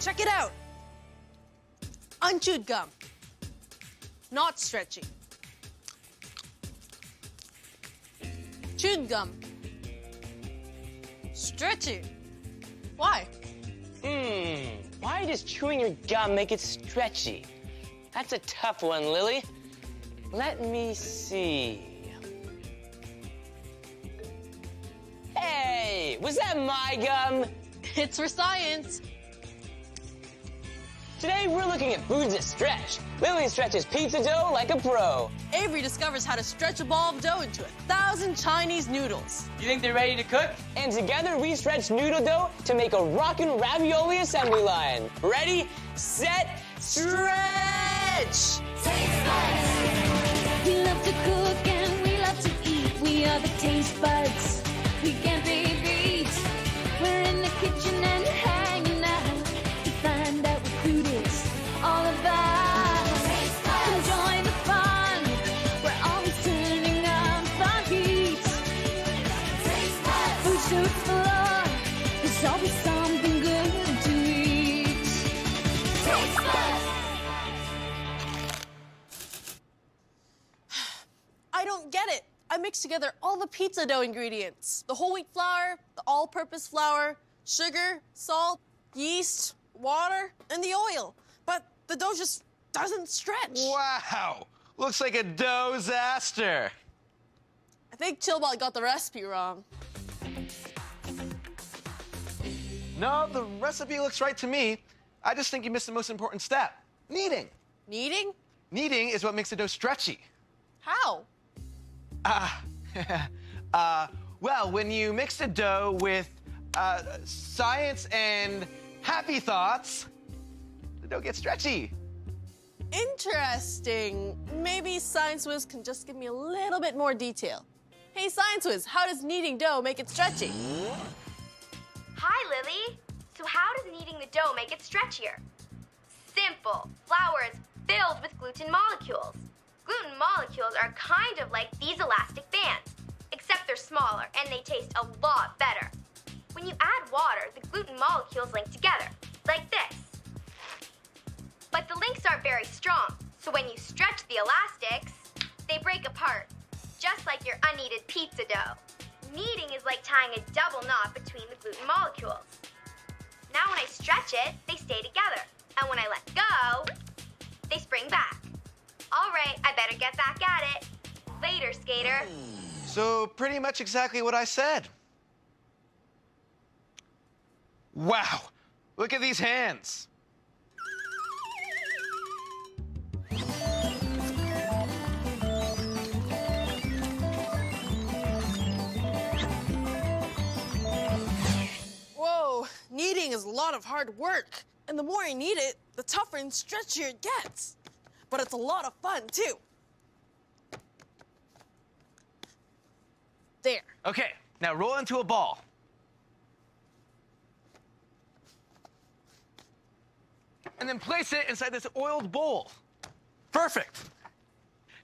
check it out. Unchewed gum. Not stretchy. Chewed gum. Stretchy. Why? Why does chewing your gum make it stretchy? That's a tough one, Lily. Let me see. Hey, was that my gum? It's for science. Today, we're looking at foods that stretch. Lily stretches pizza dough like a pro. Avery discovers how to stretch a ball of dough into 1,000 Chinese noodles. You think they're ready to cook? And together, we stretch noodle dough to make a rockin' ravioli assembly line. Ready, set, stretch! Taste buds. We love to cook and we love to eat. We are the taste buds. We can't be beat. We're in the kitchen and hanging out to find out what food is all about. Taste buds. Come join the fun. We're always turning on fun heat. Taste buds. Food to explore. There's always something good to eat. Taste buds. I don't get it. I mixed together all the pizza dough ingredients. The whole wheat flour, the all-purpose flour, sugar, salt, yeast, water, and the oil. But the dough just doesn't stretch. Wow! Looks like a dough-zaster. I think Chillbot got the recipe wrong. No, the recipe looks right to me. I just think you missed the most important step. Kneading. Kneading? Kneading is what makes the dough stretchy. How? Well, when you mix the dough with science and happy thoughts, the dough gets stretchy. Interesting. Maybe Science Whiz can just give me a little bit more detail. Hey, Science Whiz, how does kneading dough make it stretchy? Hi, Lily. So how does kneading the dough make it stretchier? Simple. Flour is filled with gluten molecules. Gluten molecules are kind of like these elastic bands, except they're smaller and they taste a lot better. When you add water, the gluten molecules link together, like this. But the links aren't very strong, so when you stretch the elastics, they break apart, just like your unkneaded pizza dough. Kneading is like tying a double knot between the gluten molecules. Now when I stretch it, they stay together, and when I let go, they spring back. All right, I better get back at it. Later, skater. So pretty much exactly what I said. Wow, look at these hands. Whoa, kneading is a lot of hard work. And the more I knead it, the tougher and stretchier it gets. But it's a lot of fun, too. There. Okay, now roll into a ball. And then place it inside this oiled bowl. Perfect.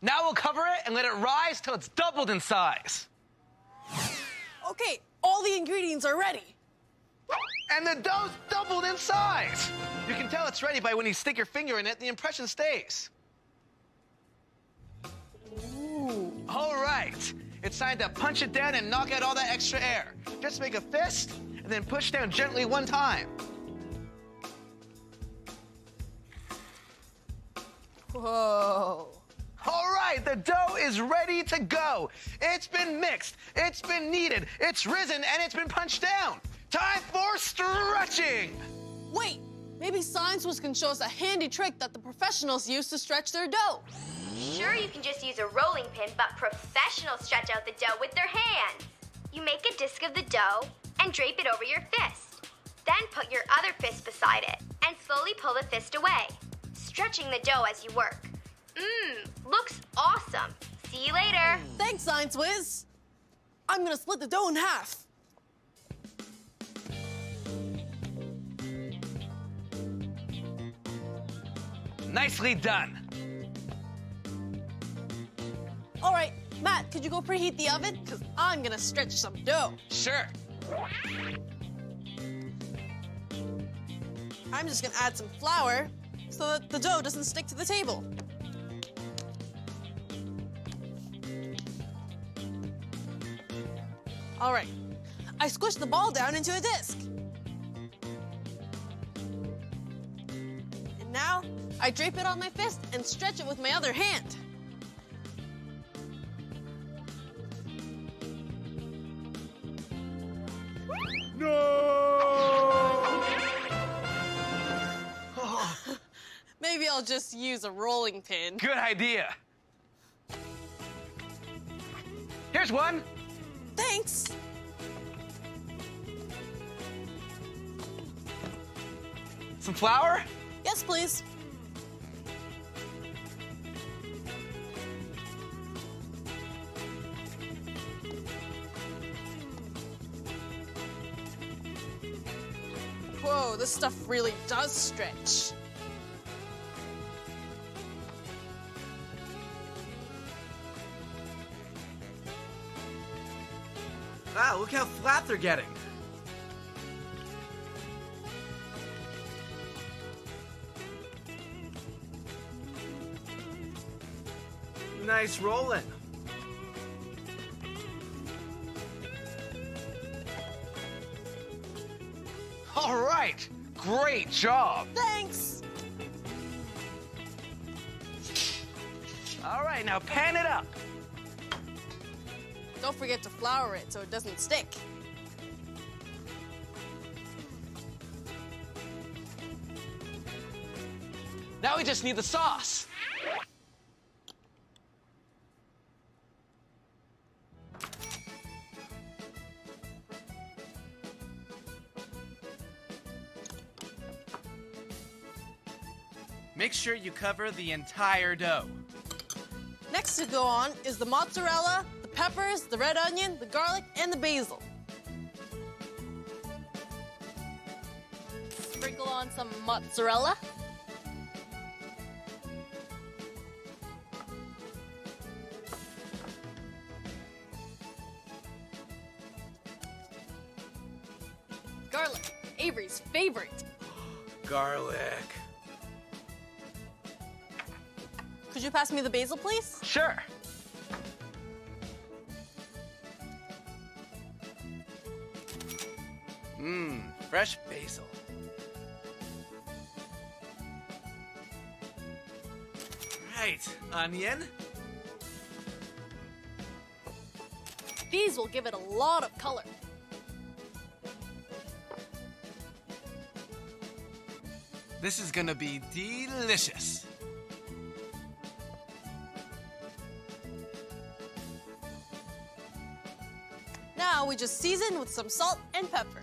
Now we'll cover it and let it rise till it's doubled in size. Okay, all the ingredients are ready. And the dough's doubled in size. You can tell it's ready by when you stick your finger in it, the impression stays. Ooh. All right, it's time to punch it down and knock out all that extra air. Just make a fist and then push down gently one time. Whoa. All right, the dough is ready to go. It's been mixed, it's been kneaded, it's risen, and it's been punched down. Time for stretching. Wait, maybe Science Whiz can show us a handy trick that the professionals use to stretch their dough. Sure, you can just use a rolling pin, but professionals stretch out the dough with their hands. You make a disc of the dough and drape it over your fist. Then put your other fist beside it and slowly pull the fist away, stretching the dough as you work. Looks awesome. See you later. Thanks, Science Whiz. I'm gonna split the dough in half. Nicely done. All right, Matt, could you go preheat the oven? Because I'm gonna stretch some dough. Sure. I'm just gonna add some flour so that the dough doesn't stick to the table. All right, I squished the ball down into a disc. And now, I drape it on my fist and stretch it with my other hand. Maybe I'll just use a rolling pin. Good idea. Here's one. Thanks. Some flour? Yes, please. Whoa, this stuff really does stretch. Wow, look how flat they're getting. Nice rolling. All right, great job. Thanks. All right, now pan it up. Don't forget to flour it so it doesn't stick. Now we just need the sauce. Make sure you cover the entire dough. Next to go on is the mozzarella, the peppers, the red onion, the garlic, and the basil. Sprinkle on some mozzarella. Garlic, Avery's favorite. Garlic. Could you pass me the basil, please? Sure. Fresh basil. Right, onion. These will give it a lot of color. This is gonna be delicious. Now we just season with some salt and pepper.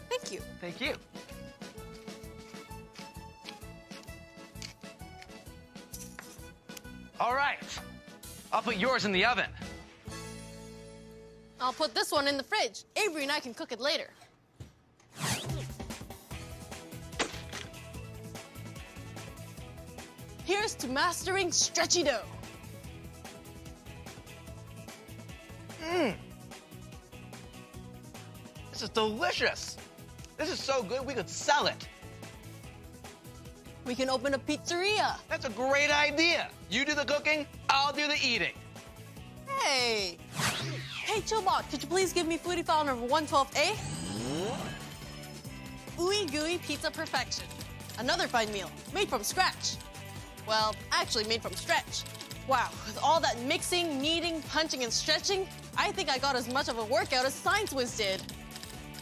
Thank you. Thank you. All right, I'll put yours in the oven. I'll put this one in the fridge. Avery and I can cook it later. Here's to mastering stretchy dough. This is delicious. This is so good, we could sell it. We can open a pizzeria. That's a great idea. You do the cooking, I'll do the eating. Hey. Hey, Chillbot, could you please give me Foodie File number 112A? Ooey gooey pizza perfection. Another fine meal, made from scratch. Well, actually made from stretch. Wow, with all that mixing, kneading, punching, and stretching, I think I got as much of a workout as Science Whiz did.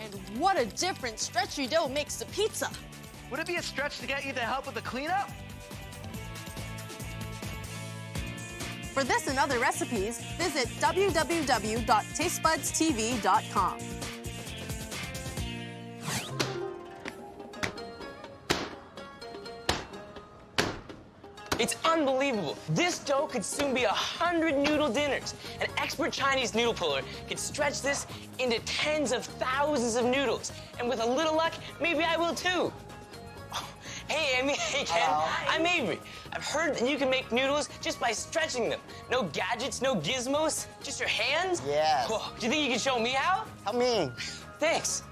And what a difference stretchy dough makes to pizza. Would it be a stretch to get you to help with the cleanup? For this and other recipes, visit www.tastebudstv.com. It's unbelievable. This dough could soon be 100 noodle dinners. An expert Chinese noodle puller could stretch this into tens of thousands of noodles. And with a little luck, maybe I will too. Oh, Hey, Amy. Hey, Ken. Hello. I'm Avery. I've heard that you can make noodles just by stretching them. No gadgets, no gizmos, just your hands? Yes. Whoa, do you think you can show me how? Help me. Thanks.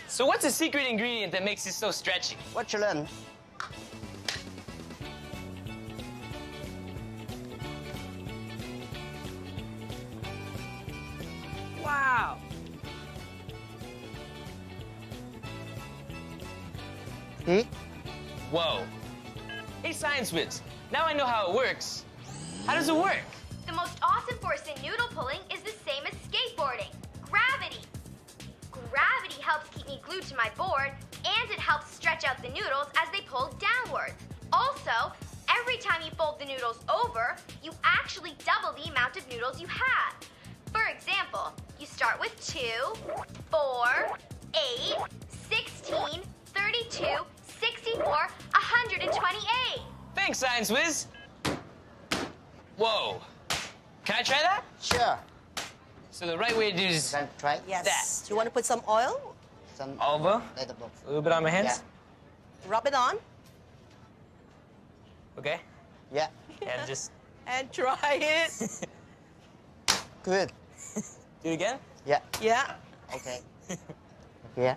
So what's the secret ingredient that makes it so stretchy? What you learn? Wow. Whoa. Hey, Science Whiz. Now I know how it works. How does it work? The most awesome force in noodle pulling is the same as skateboarding, gravity. Gravity helps keep me glued to my board, and it helps stretch out the noodles as they pull downwards. Also, every time you fold the noodles over, you actually double the amount of noodles you have. For example, you start with 2, 4, 8, 16, 32, 64, 128. Thanks, Science Whiz. Whoa. Can I try that? Sure. So the right way to do is Can try? Yes. That. Do you want to put some oil? Some Olive, vegetable. a little bit on my hands. Rub it on Okay. Yeah. And just and try it. Good. do it again. Yeah. Yeah. Okay. Yeah.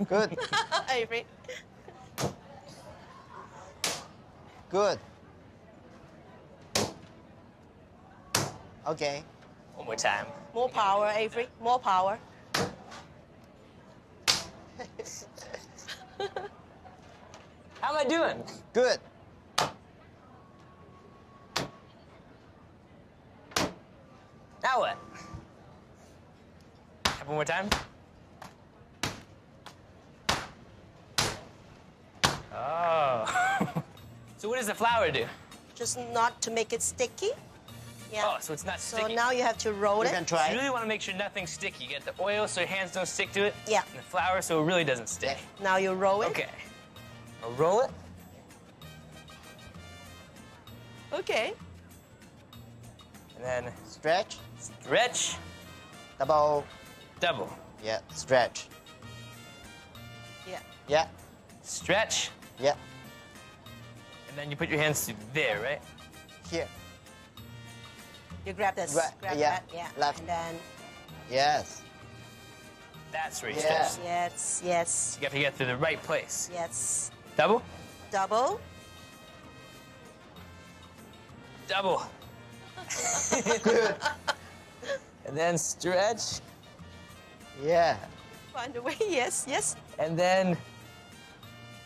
Good. Avery. Good. Okay. One more time. More power, Avery. More power. How am I doing? Good. Now what? One more time. Oh. So what does the flour do? Just not to make it sticky. Yeah. Oh, so it's not So sticky. now you have to roll You it. can You try. really want to make sure nothing's sticky. You get the oil so your hands don't stick to it. Yeah. And the flour so it really doesn't stick. Now you roll it. Okay. I'll roll it. Okay. And then Stretch. stretch, Double. double. Yeah. Stretch. Yeah. Yeah. Stretch, Yeah. and then you put your hands to there, right? Here. You grab this. Right, Grab yeah, that. Yeah. left. And then That's Yes. where you Yeah. stretch. yes, yes, You have to get to the right place. yes. Double, Double. double. Good. And then stretch, Yeah. Find a way. Yes, yes. and then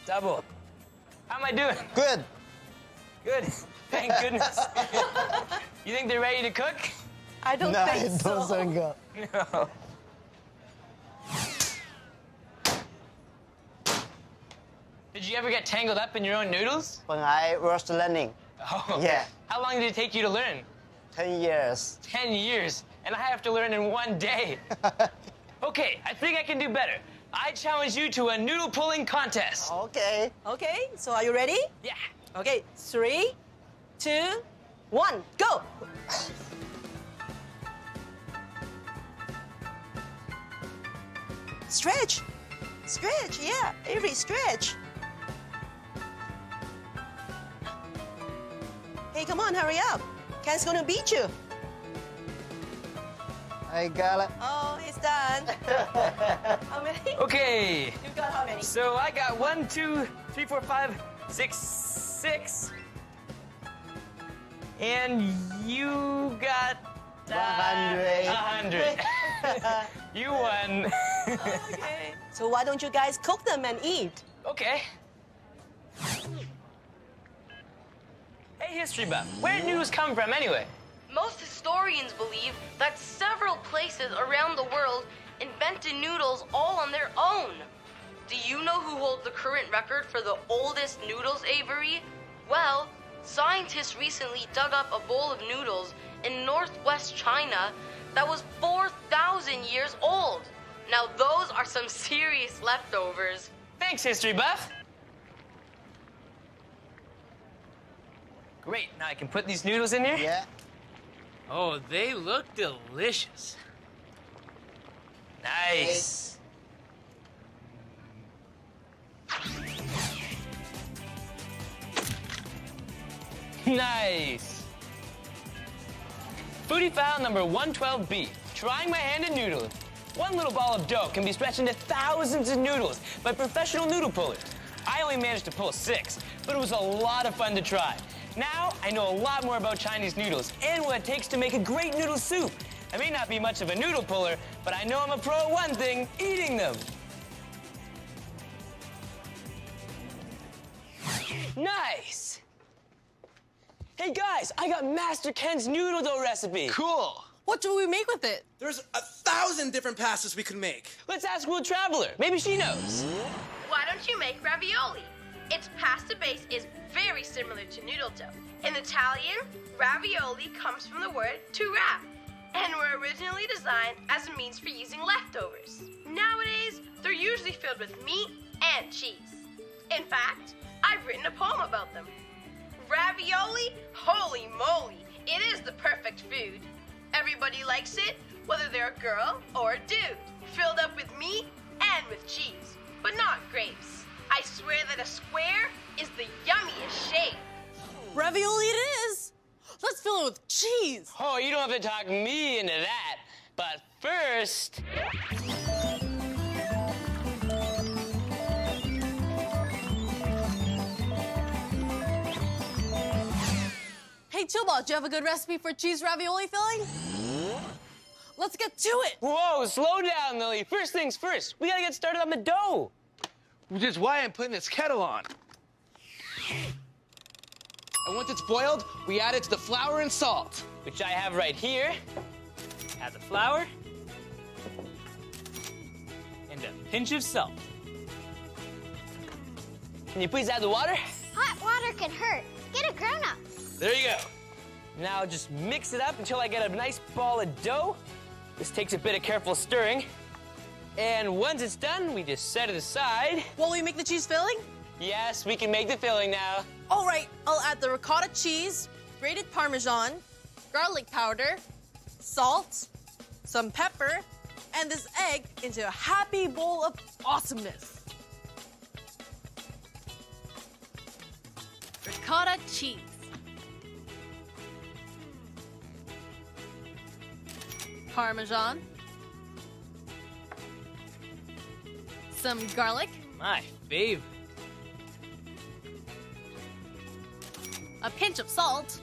double. How am I doing? Good. Good. Thank goodness. You think they're ready to cook? I don't No, think it so. doesn't go. No. Did you ever get tangled up in your own noodles? When I was learning, Oh. Yeah. How long did it take you to learn? 10 years. 10 years. And I have to learn in 1 day. Okay, I think I can do better. I challenge you to a noodle pulling contest. Okay. Okay, so are you ready? Yeah. Okay, 3, 2, 1, go! Stretch. Stretch, yeah. Avery, stretch. Hey, come on, hurry up. Ken's gonna beat you. I got it. Oh, it's done. How many? Okay. You got how many? So I got 1, 2, 3, 4, 5, 6, 6. And you got 100. 100. You won. Okay. So why don't you guys cook them and eat? Okay. Hey, history buff. Where did noodles come from anyway? Most historians believe that several places around the world invented noodles all on their own. Do you know who holds the current record for the oldest noodles, Avery? Well, scientists recently dug up a bowl of noodles in northwest China that was 4,000 years old. Now those are some serious leftovers. Thanks, history buff. Great, now I can put these noodles in here? Yeah. Oh, they look delicious. Nice. Nice. Foodie File number 112B. Trying my hand at noodling. One little ball of dough can be stretched into thousands of noodles by professional noodle pullers. I only managed to pull 6, but it was a lot of fun to try. Now, I know a lot more about Chinese noodles and what it takes to make a great noodle soup. I may not be much of a noodle puller, but I know I'm a pro at one thing, eating them. Nice. Hey guys, I got Master Ken's noodle dough recipe. Cool. What do we make with it? There's 1,000 different pastas we could make. Let's ask World Traveler. Maybe she knows. Why don't you make ravioli? Its pasta base is very similar to noodle dough. In Italian, ravioli comes from the word to wrap, and were originally designed as a means for using leftovers. Nowadays, they're usually filled with meat and cheese. In fact, I've written a poem about them. Ravioli? Holy moly, it is the perfect food. Everybody likes it, whether they're a girl or a dude. Filled up with meat and with cheese, but not grapes. I swear that a square is the yummiest shape. Ravioli it is. Let's fill it with cheese. Oh, you don't have to talk me into that. But first... Hey, Chillbot, do you have a good recipe for cheese ravioli filling? Let's get to it. Whoa, slow down, Lily. First things first, we gotta get started on the dough. Which is why I'm putting this kettle on. And once it's boiled, we add it to the flour and salt. Which I have right here. Add the flour. And a pinch of salt. Can you please add the water? Hot water can hurt. Get a grown-up. There you go. Now just mix it up until I get a nice ball of dough. This takes a bit of careful stirring. And once it's done, we just set it aside. While we make the cheese filling? Yes, we can make the filling now. All right, I'll add the ricotta cheese, grated Parmesan, garlic powder, salt, some pepper, and this egg into a happy bowl of awesomeness. Ricotta cheese. Parmesan. Some garlic. My fave. A pinch of salt.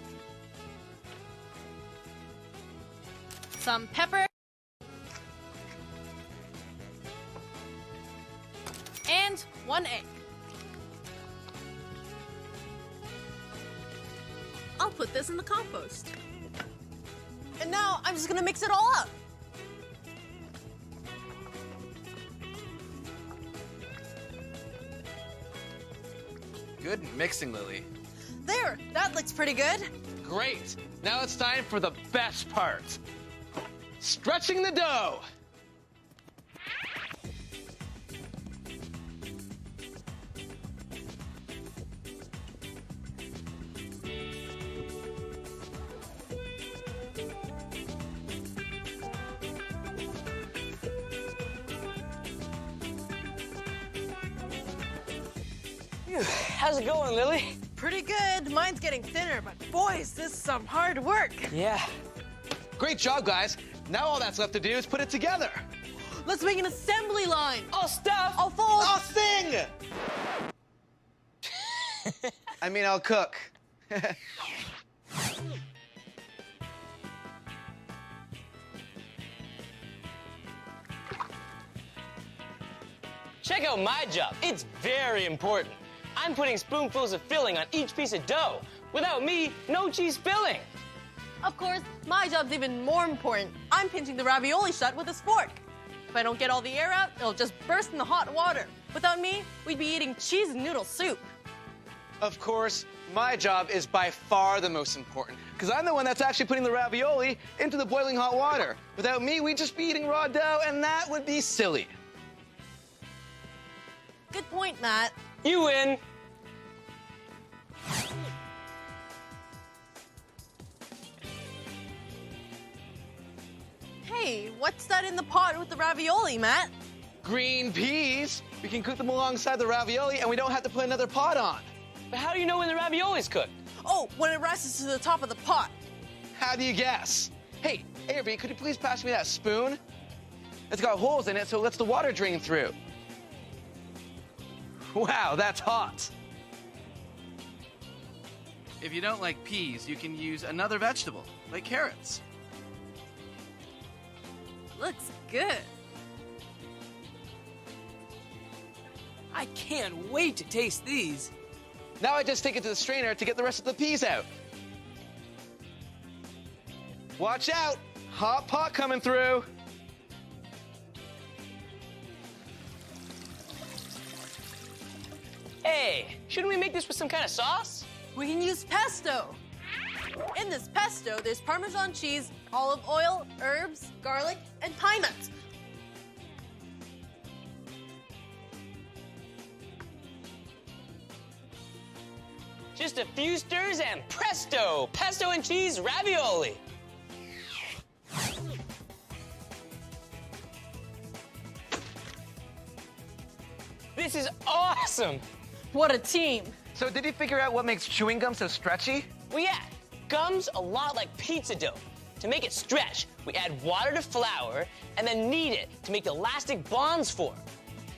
Some pepper. And 1 egg. I'll put this in the compost. And now I'm just gonna mix it all up. Good mixing, Lily. There, that looks pretty good. Great. Now it's time for the best part. Stretching the dough. How's it going, Lily? Pretty good. Mine's getting thinner, but boys, this is some hard work. Yeah. Great job, guys. Now all that's left to do is put it together. Let's make an assembly line. I'll stuff. I'll fold. I'll sing! I mean, I'll cook. Check out my job. It's very important. I'm putting spoonfuls of filling on each piece of dough. Without me, no cheese filling. Of course, my job's even more important. I'm pinching the ravioli shut with a fork. If I don't get all the air out, it'll just burst in the hot water. Without me, we'd be eating cheese and noodle soup. Of course, my job is by far the most important, because I'm the one that's actually putting the ravioli into the boiling hot water. Without me, we'd just be eating raw dough, and that would be silly. Good point, Matt. You win. Hey, what's that in the pot with the ravioli, Matt? Green peas. We can cook them alongside the ravioli, and we don't have to put another pot on. But how do you know when the ravioli's cooked? Oh, when it rises to the top of the pot. How do you guess? Hey, Avery, could you please pass me that spoon? It's got holes in it, so it lets the water drain through. Wow, that's hot. If you don't like peas, you can use another vegetable, like carrots. Looks good. I can't wait to taste these. Now I just take it to the strainer to get the rest of the peas out. Watch out! Hot pot coming through. Hey, shouldn't we make this with some kind of sauce? We can use pesto. In this pesto, there's Parmesan cheese, olive oil, herbs, garlic, and pine nuts. Just a few stirs and presto! Pesto and cheese ravioli. This is awesome! What a team. So did you figure out what makes chewing gum so stretchy? Well, yeah, gum's a lot like pizza dough. To make it stretch, we add water to flour and then knead it to make the elastic bonds form.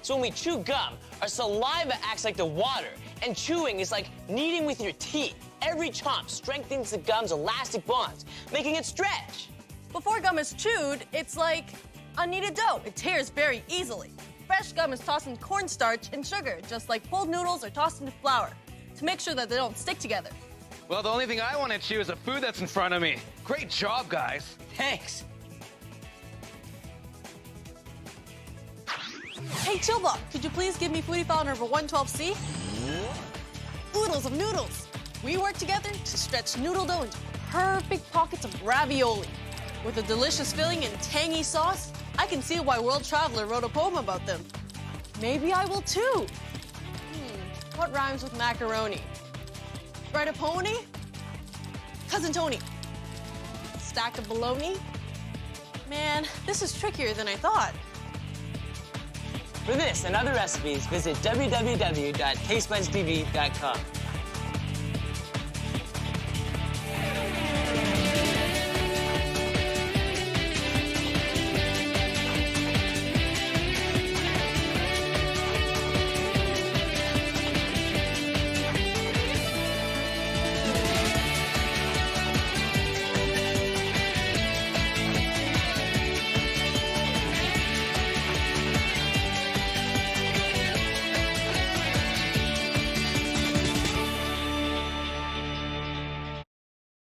So when we chew gum, our saliva acts like the water, and chewing is like kneading with your teeth. Every chomp strengthens the gum's elastic bonds, making it stretch. Before gum is chewed, it's like unkneaded dough. It tears very easily. Fresh gum is tossed in cornstarch and sugar, just like pulled noodles are tossed into flour, to make sure that they don't stick together. Well, the only thing I want to chew is the food that's in front of me. Great job, guys. Thanks. Hey, Chillbot, could you please give me Foodie File number 112C? Oodles of noodles. We work together to stretch noodle dough into perfect pockets of ravioli. With a delicious filling and tangy sauce, I can see why World Traveler wrote a poem about them. Maybe I will too. What rhymes with macaroni? Ride a pony? Cousin Tony. Stack of bologna? Man, this is trickier than I thought. For this and other recipes, visit www.tastebudsTV.com.